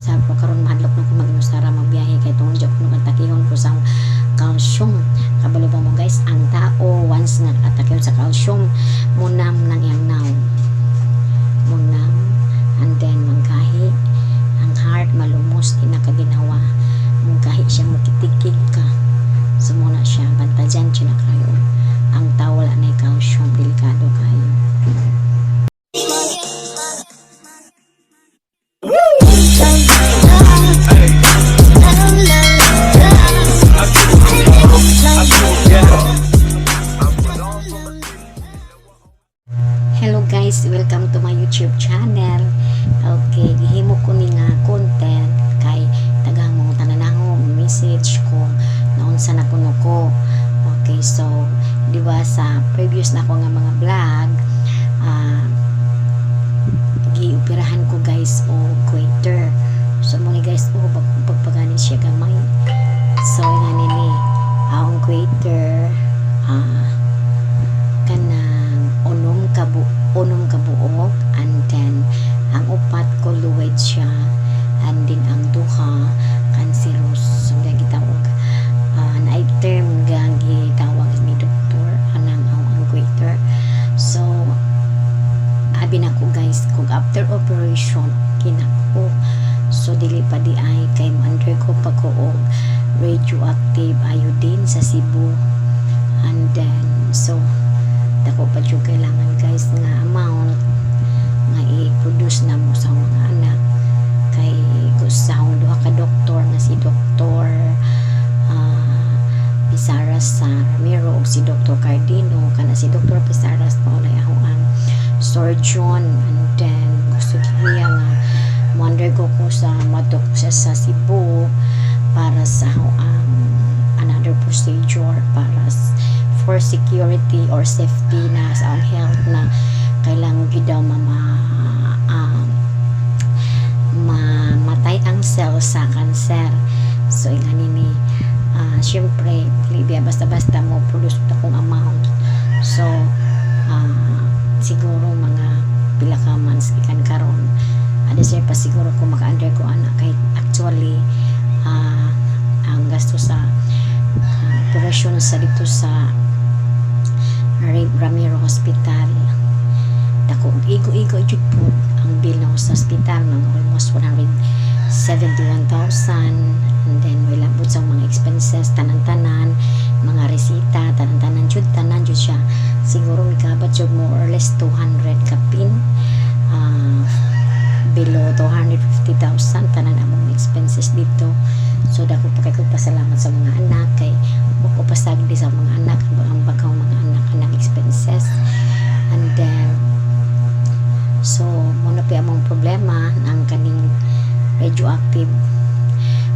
Sabi ko karon mahadlok na ko mag-inustara magbiyahe kay tungod jud ko nagtakihon ko sa calcium. Kabalo ba mo guys, ang tao once na atakihon sa calcium munam ng iyang naw. Munam and then mangkahi ang heart malumos kinakaginawa. Mangkahi siya makitikig ka. So muna siya bantajan siya na kayo. Ang tao wala na calcium delikado kayo. Hello guys, welcome to my YouTube channel. Okay, gihimo ko ni nga content kay tagang mga tananaho message ko naunsa na kuno ko. Okay, so di ba sa previous na ko nga mga vlog, gioperahan ko guys o goiter. So mo ni guys o pagpaganin siya gamay. So nga nini ang goiter kanang unom kabuok and then ang upat ko luwed siya and then ang duha cancerous. So gitawag na term gitawag ni doktor anang ang goiter. So abi na ko guys kung after operation kinako. So dili pa di ay kay undergo pa ko og radioactive iodine sa Cebu and then so dako pa jud kailangan guys nga amount nga i-produce na mo sa mga anak kay kusahong duha ka doktor nga si Dr. Pisaras sa Ramiro o si Dr. Cardino kana si Dr. Pisaras paulay ako ang surgeon and then gusto niya nga mo-undergo ko sa matok sa Cebu para sa ang another procedure para for security or safety na sa ang health na kailangan gid daw mamatay ang cell sa cancer. So ingani ni syempre dili basta-basta mo produce akong amount. So siguro mga pila ka months ikan karon ada siya pa siguro kung maka-undergo anak kay actually ang gasto sa operasyon sa dito sa Ramiro Hospital dako igo jud po ang bill ng sa hospital ng almost 171,000 and then wala po sa mga expenses tanan-tanan mga resita tanan-tanan jud siya siguro mikabat jud more or less 200 kapin below 250,000 tanan among expenses dito. So dako pa kay ko pasalamat sa mga anak kay ko pasagdi sa mga anak ang bagaw mga anak expenses and then so muna pa among problema ng kaning radioactive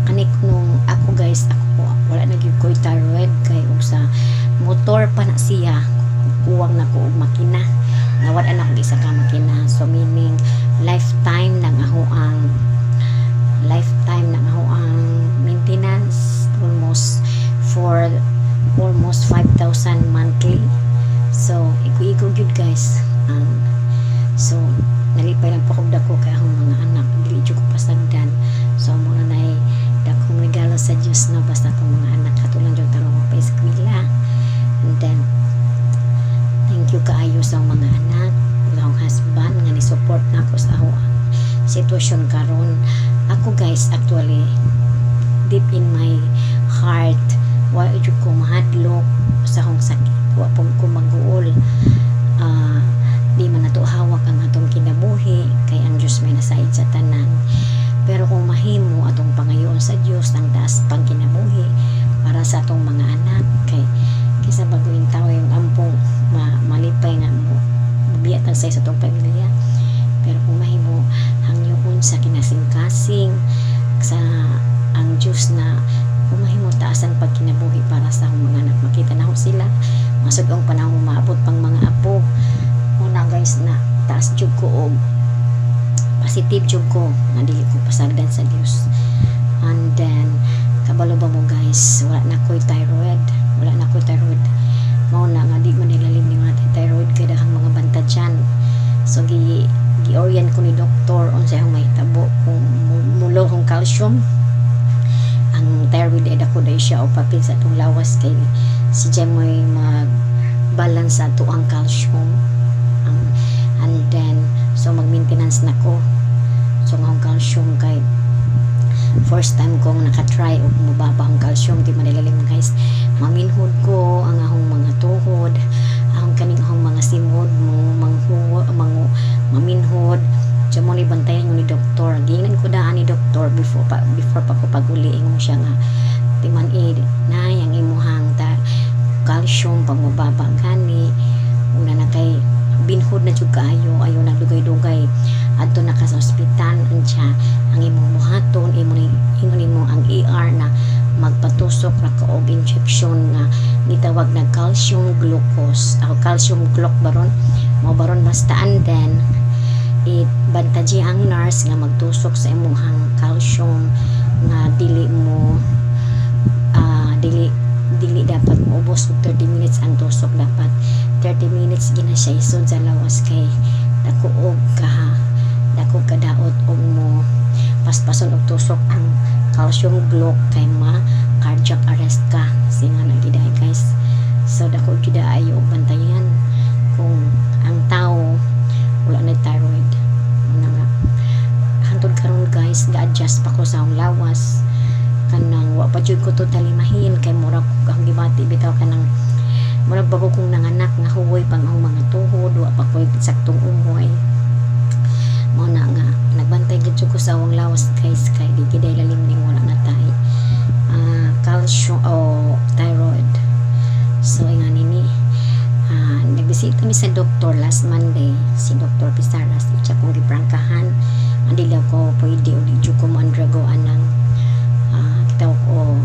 kanik nung ako guys ako wala na gyud koy thyroid kay sa motor pa na siya kuwang na ko og makina nawad anak ko isa ka makina so meaning lifetime ng ako ang maintenance almost 5,000 monthly. So igo gyud guys so nalipay lang pakog dako kay akong mga anak dili jud ko pasagdan. So muna nay dakong regalo sa Dios na basta akong mga anak katulad jud tarong pa eskwela and then thank you kaayo sa mga anak akong husband nga ni support na ako sa akong sitwasyon karon. Ako guys actually deep in my heart wa jud ko mahadlok sa akong sakit wa po ko mag-uol di man nato hawak ang atong kinabuhi kay ang Dios may nasaid sa tanan pero kung mahimo atong pangayoon sa Dios ang taas pang kinabuhi para sa atong mga anak kay kisa baguing tao yung ampong malipay nga mo biyatan sa atong pamilya pero kung mahimo hangyoon sa kinasing-kasing sa ang Diyos na kung mahimo taasan pag kinabuhi para sa akong mga anak makita na ho sila masud ang panahon maabot pang mga apo muna guys na taas jud ko og positive jud ko nga dili ko pasagdan sa Dios and then kabalo ba mo guys wala na koy thyroid mao na nga di man nilalim ni mga thyroid kay dahang mga bantad dyan so gi-orient ko ni doktor unsay ang mahitabo kung mulo kung calcium. Ang thyroid ay dako day siya o papil sa atong lawas kay si Jemoy mag-balance sa ato ang calcium. And then so mag-maintenance na ko. So ang calcium kay first time kong nakatry og mababa ang calcium di madilalim guys. Maminhod ko ang ahong mga tuhod, ang kaning ahong mga simod mo maminhod. So mo ni bantayan ni doktor. Gingan ko daan ni doktor before pa ko paguli ingon siya nga timan na yang imuhang ta calcium pag mababa gani una na kay binhod na jud kaayo ayo nagdugay-dugay adto na ka sa ospital unya ang imong buhaton ingon mo ang ER na magpatusok ra ka og injection nga gitawag na calcium glucose o calcium gluc baron mo baron basta and then bantaji ang nurse nga magtusok sa imong calcium nga dili dapat maubos og 30 minutes ang tusok dapat 30 minutes gina siya isod sa lawas kay dako kadaot og mo paspason og tusok ang calcium gluc kay cardiac arrest ka singa na giday guys. So dako gyud ayo og bantayan kung ang tao wala na thyroid nga hantod karon guys ga-adjust pa ko sa akong lawas kanang wa pa jud ko totally mahin kay murag ang gibati bitaw kanang murag bago kong nanganak nga huway pang ang mga tuhod wa pa koy saktong umuhay mo na nga nagbantay gid ko sa akong lawas guys kay di giday lalim ning wala na tay calcium o thyroid. So nga nini nagbisita mi sa doktor last Monday si Dr. Pisaras siya kong giprangkahan andi daw ko pwede o di ko undergo anang kitaw ko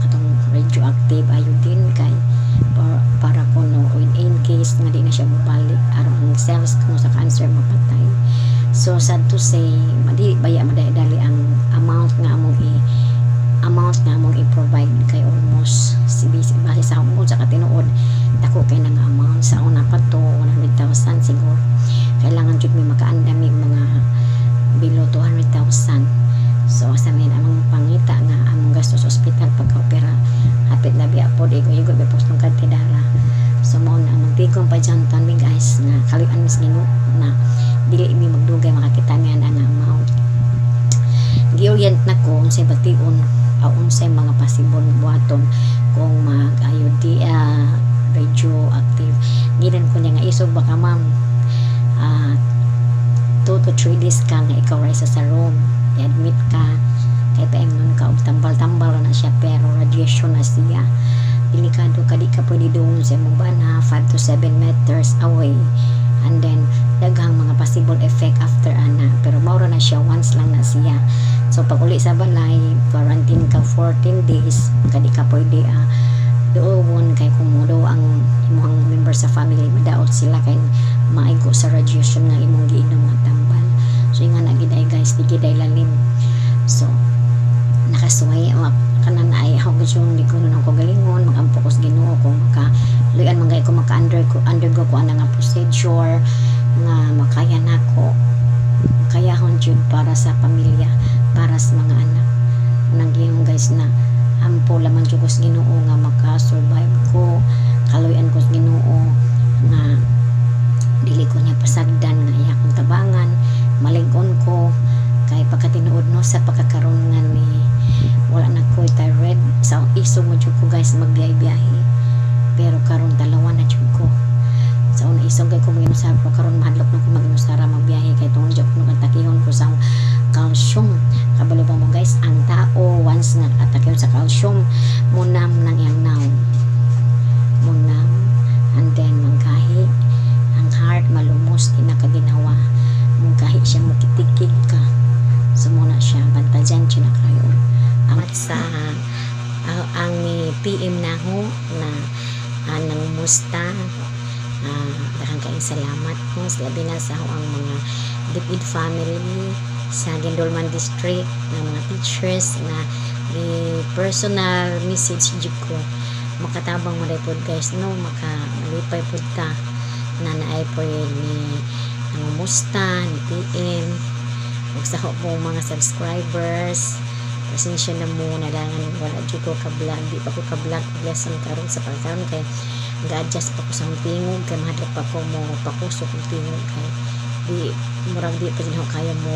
atong radioactive iodine kay para ko no in case nga di na siya mabalik aron ang cells ko sa cancer mapatay. So sad to say madi baya madali ang amount nga among i-provide kay almost base sa akong sa katinuod dako kay nang amount sa una pa to 100,000 siguro kailangan jud mi makaandam mga below 200,000. So sa min among pangita nga among gastos sa ospital pagka-opera hapit na biya pod igo be postong kadtidara. So mo na magtigom pa jantan mi guys nga kalian mis Ginoo na dili mi magdugay makakita niya ang amount. Gi-orient na ko unsay bation o unsay mga possible buhaton kung mag-IOD radioactive. Ginan ko niya nga isog baka ma'am 2 to 3 days ka nga ikaw ray sa room i-admit ka kay paeng nun ka og tambal-tambal na siya pero radiation na siya delikado ka di ka pwede doon sa imong bana 5 to 7 meters away and then daghang mga possible effect after ana pero maura na siya once lang na siya. So pag uli sa balay quarantine ka 14 days kadi ka pwede doon kay kumudo ang imong member sa family madaot sila kay maigo sa radiation nga imong giinom nga tambal. So nga na giday guys di giday lalim. So nakasuway kanan ay ako yung di ko nung ko galingon magampokos Ginoo kung luyan mangay ko undergo ko ana nga procedure nga makaya nako kaya hon jud para sa pamilya para sa mga anak nang giyong guys na ampo laman jud ko sa Ginoo nga maka-survive ko kaluyan ko sa Ginoo nga dili ko niya pasagdan nga iya kong tabangan malig-on ko kay pagkatinuod no sa pagkakaroon nga ni wala na ko thyroid sa isog mo jud ko guys magbiyahe pero karon dalawa na jud ko sa una isog ko mag-inusara pero karon mahadlok na ko mag-inusara magbiyahe kay tungod jud ko nagtakihon ko sa calcium. Kabalo ba mo guys ang tao once nga atakihon sa calcium munam nang iyang naw munam and then mangkahi ang heart malumos inakaginawa mangkahi siya mukitikig ka so muna siya bantajan siya na kayo amat sa ang PM na ho na nang musta daghang kayong salamat po sa labi na sa ang mga Dipid family sa Gendolman District ng mga teachers na personal message jud ko makatabang mo pod guys no makalipay pod ta na naay po ni ang musta ni PM o sa po mga subscribers. Pasensya na mo, nalangan wala dyan ko ka-vlog, di pa ko ka-vlog lesson karon sa pagkaroon kay ga-adjust pa ko sa tingog kay mahadlok pa ko mo pakusok ng tingog kay di murag di pa din ako kaya mo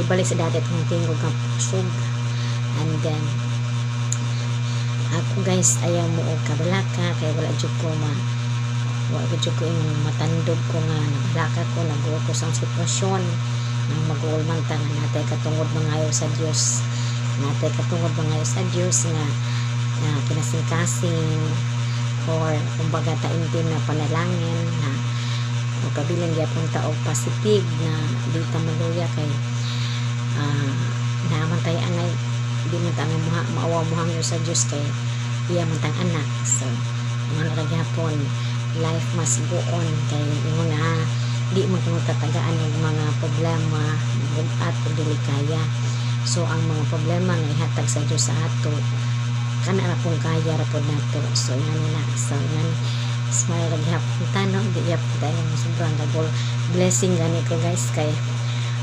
ibalik sa dati itong tingog ng pusog. And then ako guys ayaw mo og kabalaka kay wala dyan ko wala dyan ko yung matandog ko nga nabalaka ko naguo ko sa sitwasyon nang mag-uulman ta nga natay katungod mangayo sa Dios, natay katungod mangayo sa Dios nga kinasing-kasing or kumbaga taimtim na panalangin na magkabilang gyapon ta og positive na di ta maluya kay naaman tayo anay di man ta maawa mo sa Dios kay iya man tang anak. So mga gyapon life must go on kay ingon na di mo tatagaan ng mga problema at dili kaya. So ang mga problema nga ihatag sa Dios sa ato kana ra pong kaya ra pod nato. So ngani na so ngani smile ra gyapon tano di gyapon tayo sobrang gagol blessing gani ko guys kay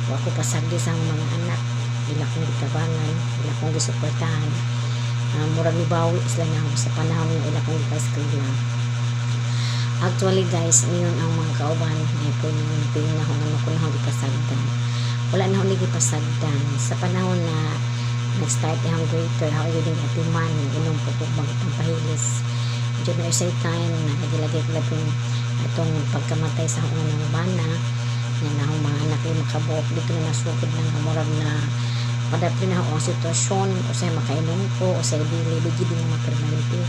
wa ko pasagdi sa mga anak dila kong gitabangan dila kong gisuportahan murag ibawi sila na sa panahon nga ila kong gipaskila. Actually guys, ngayon ang mga kauban ay po yung pinahon ano ko na ipasagdan. Wala na ulit ipasagdan. Sa panahon na nag-start yung greater, how you din atiman, inong po po pampahilis. Diyan na sa time na nagilagay ko lang itong pagkamatay sa hungan ng bana, yan na ang mga anak yung makabuok, dito na nasukod ng amorag na padapin na ang sitwasyon, o sa'yo makainom ko, o sa'yo bigid yung mga permanente.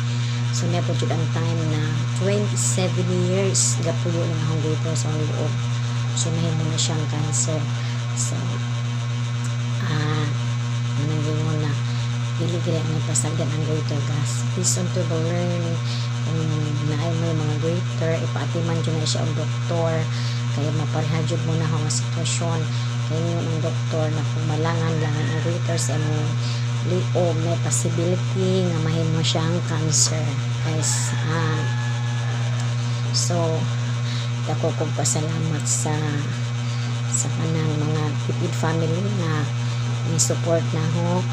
So, never did ang time na 27 years gapuyo lang akong dito sa loob. So, nahimo na siyang cancer. So, nangyay mo na gili-gili ang ipasagdan ang greater gas. Please on to the learn kung naay mo yung mga greater, ipaatiman dyan na siya ang doktor. Kaya maparihadjud mo na ang sitwasyon. Kaya yun ang doktor na kung malangan-langan ang greater sa mo liog may possibility nga mahimo siyang cancer guys. So dako kong pasalamat sa kanang mga tipid family na ni support na ho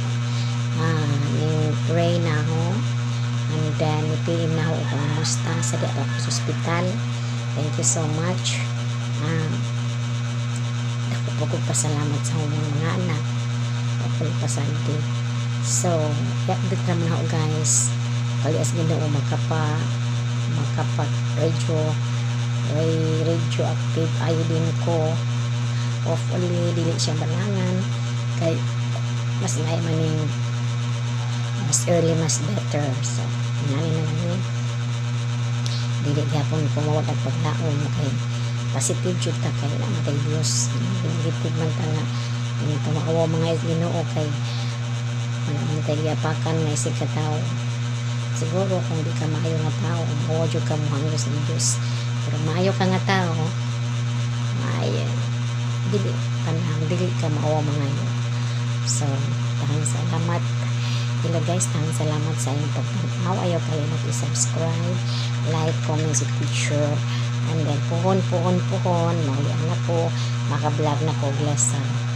ni pray na ho and then ipiim na ho kung musta sa di ako sa hospital. Thank you so much. Dako po kong pasalamat sa mga anak ako pasante. So, i-update naman ako guys. Kalias Ginoo radio active ayo din ko. Hopefully, dili siya balangan. Kay, mas naimaning mas early, mas better. So, nani na namin. Dili gyapon kumawag at paglaom kay positive jud ta kay namatay Dios. Negative man ta nga. Hindi ta maawa mga Ginoo kay wala man tayo yapakan nga isig ka tao. Siguro kung di ka maayo nga tao, mawa dyan ka muhangyo sa Diyos. Pero maayo ka nga tao, dili ka maawa mga yun. So, tahang salamat. Hello guys, tahang salamat sa inyong pagtanaw. Ayaw kayo mag-subscribe, like, comment, picture. And then, puhon, maulian na po, maka-vlog na ko, lesson.